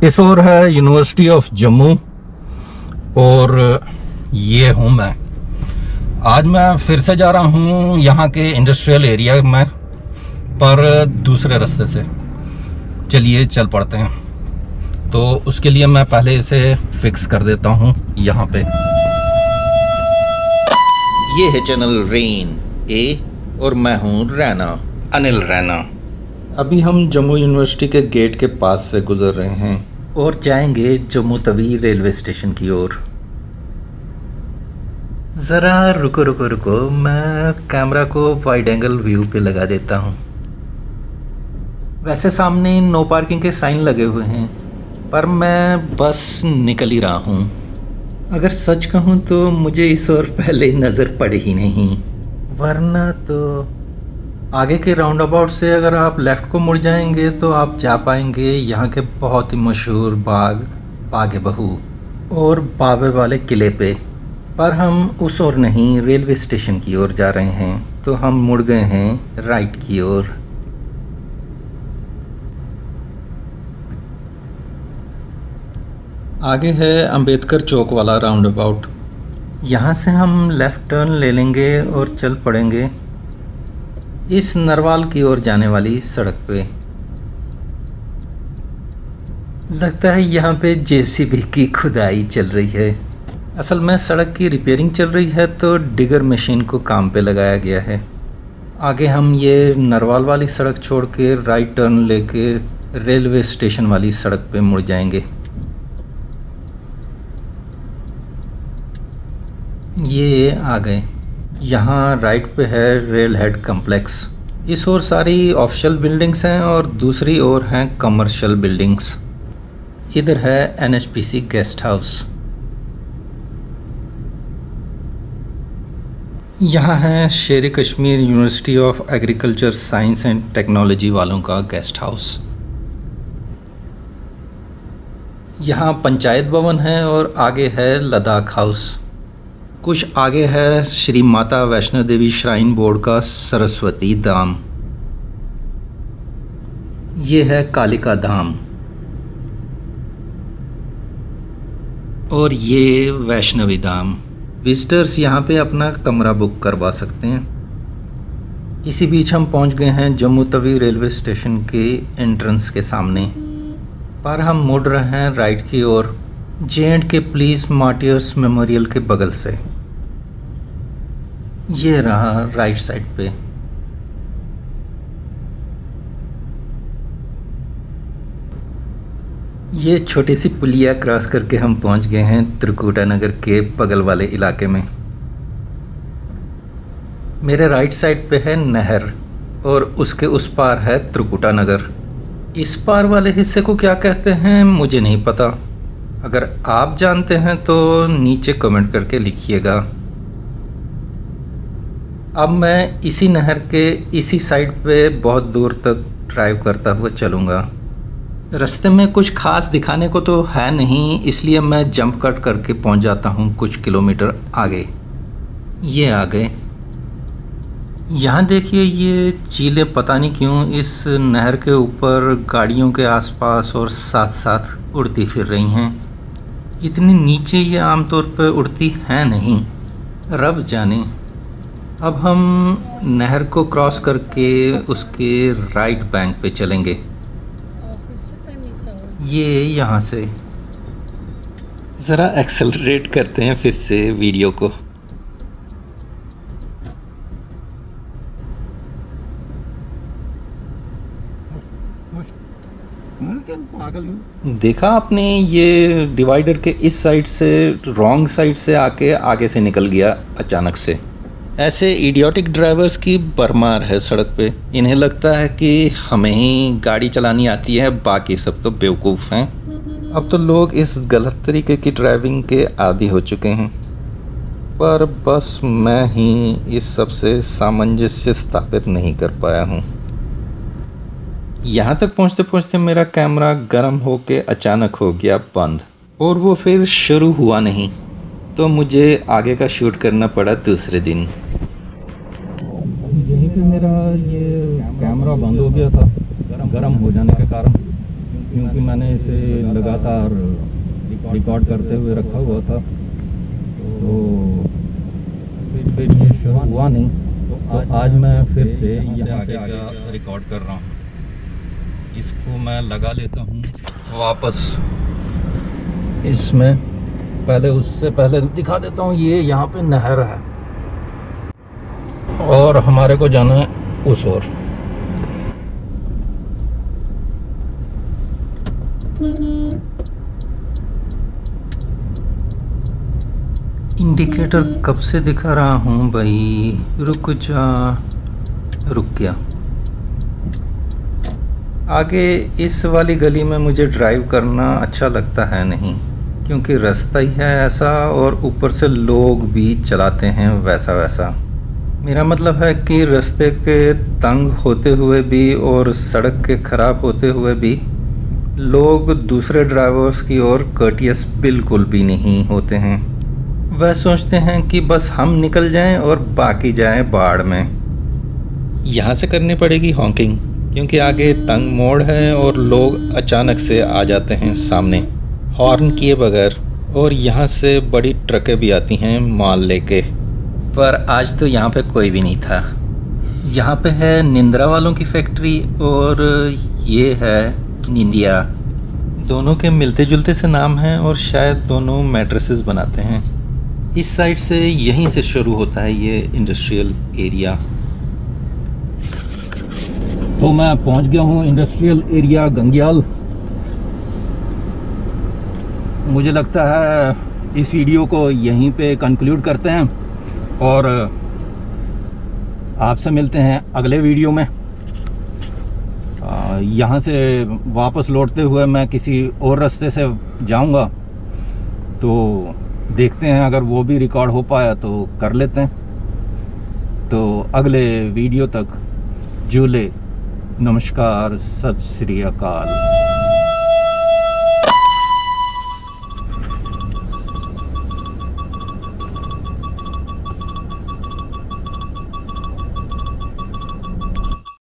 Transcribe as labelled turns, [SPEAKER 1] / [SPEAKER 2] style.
[SPEAKER 1] इस ओर है university of Jammu और ये हूँ मैं। आज मैं फिर से जा रहा हूँ यहाँ के इंडस्ट्रियल एरिया में, पर दूसरे रास्ते से। चलिए चल पड़ते हैं। तो उसके लिए मैं पहले इसे फिक्स कर देता हूँ यहाँ पे। ये है चैनल रेन ए और मैं हूँ रैना, अनिल रैना। अभी हम जम्मू यूनिवर्सिटी के गेट के पास से गुजर रहे हैं और जाएंगे जम्मू तवी रेलवे स्टेशन की ओर। ज़रा रुको रुको रुको, मैं कैमरा को वाइड एंगल व्यू पे लगा देता हूँ। वैसे सामने नो पार्किंग के साइन लगे हुए हैं, पर मैं बस निकल ही रहा हूँ। अगर सच कहूँ तो मुझे इस ओर पहले नज़र पड़ी ही नहीं, वरना तो आगे के राउंड अबाउट से अगर आप लेफ़्ट को मुड़ जाएंगे तो आप जा पाएंगे यहाँ के बहुत ही मशहूर बाग बहू और बावे वाले किले पे। पर हम उस ओर नहीं, रेलवे स्टेशन की ओर जा रहे हैं, तो हम मुड़ गए हैं राइट की ओर। आगे है अंबेडकर चौक वाला राउंड अबाउट। यहाँ से हम लेफ़्ट टर्न ले लेंगे और चल पड़ेंगे इस नरवाल की ओर जाने वाली सड़क पे। लगता है यहाँ पे जेसीबी की खुदाई चल रही है। असल में सड़क की रिपेयरिंग चल रही है, तो डिगर मशीन को काम पे लगाया गया है। आगे हम ये नरवाल वाली सड़क छोड़ के राइट टर्न लेके रेलवे स्टेशन वाली सड़क पे मुड़ जाएंगे। ये आ गए। यहाँ राइट पे है रेल हेड कम्प्लेक्स। इस ओर सारी ऑफिशियल बिल्डिंग्स हैं और दूसरी ओर हैं कमर्शियल बिल्डिंग्स। इधर है एनएचपीसी गेस्ट हाउस। यहाँ है शेर Kashmir university of agriculture science and technology वालों का गेस्ट हाउस। यहाँ पंचायत भवन है और आगे है लद्दाख हाउस। कुछ आगे है श्री माता वैष्णो देवी श्राइन बोर्ड का सरस्वती धाम। ये है कालिका धाम और ये वैष्णवी धाम। विजिटर्स यहाँ पे अपना कमरा बुक करवा सकते हैं। इसी बीच हम पहुँच गए हैं जम्मू तवी रेलवे स्टेशन के एंट्रेंस के सामने, पर हम मुड़ रहे हैं राइट की ओर, जे.एंड.के पुलिस मार्टियर्स मेमोरियल के बगल से। ये रहा राइट साइड पे। ये छोटी सी पुलिया क्रॉस करके हम पहुंच गए हैं त्रिकुटा नगर के बगल वाले इलाके में। मेरे राइट साइड पे है नहर और उसके उस पार है त्रिकुटा नगर। इस पार वाले हिस्से को क्या कहते हैं मुझे नहीं पता। अगर आप जानते हैं तो नीचे कमेंट करके लिखिएगा। अब मैं इसी नहर के इसी साइड पे बहुत दूर तक ड्राइव करता हुआ चलूँगा। रास्ते में कुछ खास दिखाने को तो है नहीं, इसलिए मैं जंप कट करके पहुंच जाता हूं कुछ किलोमीटर आगे। ये आ गए। यहाँ देखिए, ये चीलें पता नहीं क्यों इस नहर के ऊपर गाड़ियों के आसपास और साथ साथ उड़ती फिर रही हैं। इतनी नीचे ये आमतौर पर उड़ती हैं नहीं, रब जाने। अब हम नहर को क्रॉस करके उसके राइट बैंक पे चलेंगे। ये यहाँ से ज़रा एक्सेलरेट करते हैं फिर से वीडियो को। देखा आपने, ये डिवाइडर के इस साइड से रॉन्ग साइड से आके आगे से निकल गया अचानक से। ऐसे इडियोटिक ड्राइवर्स की भरमार है सड़क पे। इन्हें लगता है कि हमें ही गाड़ी चलानी आती है, बाकी सब तो बेवकूफ़ हैं। अब तो लोग इस गलत तरीके की ड्राइविंग के आदी हो चुके हैं, पर बस मैं ही इस सब से सामंजस्य स्थापित नहीं कर पाया हूँ। यहाँ तक पहुँचते पहुँचते मेरा कैमरा गर्म होके अचानक हो गया बंद, और वो फिर शुरू हुआ नहीं, तो मुझे आगे का शूट करना पड़ा दूसरे दिन। यहीं पे मेरा ये कैमरा बंद हो गया था गर्म हो जाने के कारण। क्योंकि मैंने इसे लगातार रिकॉर्ड करते हुए रखा हुआ था, तो फिर ये शुरू हुआ नहीं। तो आज मैं फिर से यहाँ से आगे रिकॉर्ड कर रहा हूँ। इसको मैं लगा लेता हूँ वापस इसमें। पहले उससे पहले दिखा देता हूँ, ये यहाँ पे नहर है और हमारे को जाना है उस ओर। इंडिकेटर कब से दिखा रहा हूँ भाई, रुक गया। आगे इस वाली गली में मुझे ड्राइव करना अच्छा लगता है नहीं, क्योंकि रास्ता ही है ऐसा और ऊपर से लोग भी चलाते हैं वैसा। मेरा मतलब है कि रास्ते के तंग होते हुए भी और सड़क के ख़राब होते हुए भी लोग दूसरे ड्राइवर्स की ओर कर्टियस बिल्कुल भी नहीं होते हैं। वह सोचते हैं कि बस हम निकल जाएं और बाकी जाएं बाढ़ में। यहाँ से करनी पड़ेगी हॉकिंग, क्योंकि आगे तंग मोड़ है और लोग अचानक से आ जाते हैं सामने हॉर्न किए बगैर। और यहाँ से बड़ी ट्रकें भी आती हैं माल लेके, पर आज तो यहाँ पे कोई भी नहीं था। यहाँ पे है निंद्रा वालों की फैक्ट्री और ये है निंदिया। दोनों के मिलते जुलते से नाम हैं और शायद दोनों मैट्रेसेस बनाते हैं। इस साइड से यहीं से शुरू होता है ये इंडस्ट्रियल एरिया। तो मैं पहुंच गया हूँ इंडस्ट्रियल एरिया गंग्याल। मुझे लगता है इस वीडियो को यहीं पे कंक्लूड करते हैं और आपसे मिलते हैं अगले वीडियो में। यहाँ से वापस लौटते हुए मैं किसी और रास्ते से जाऊँगा, तो देखते हैं अगर वो भी रिकॉर्ड हो पाया तो कर लेते हैं। तो अगले वीडियो तक जूले, नमस्कार, सत श्री अकाल।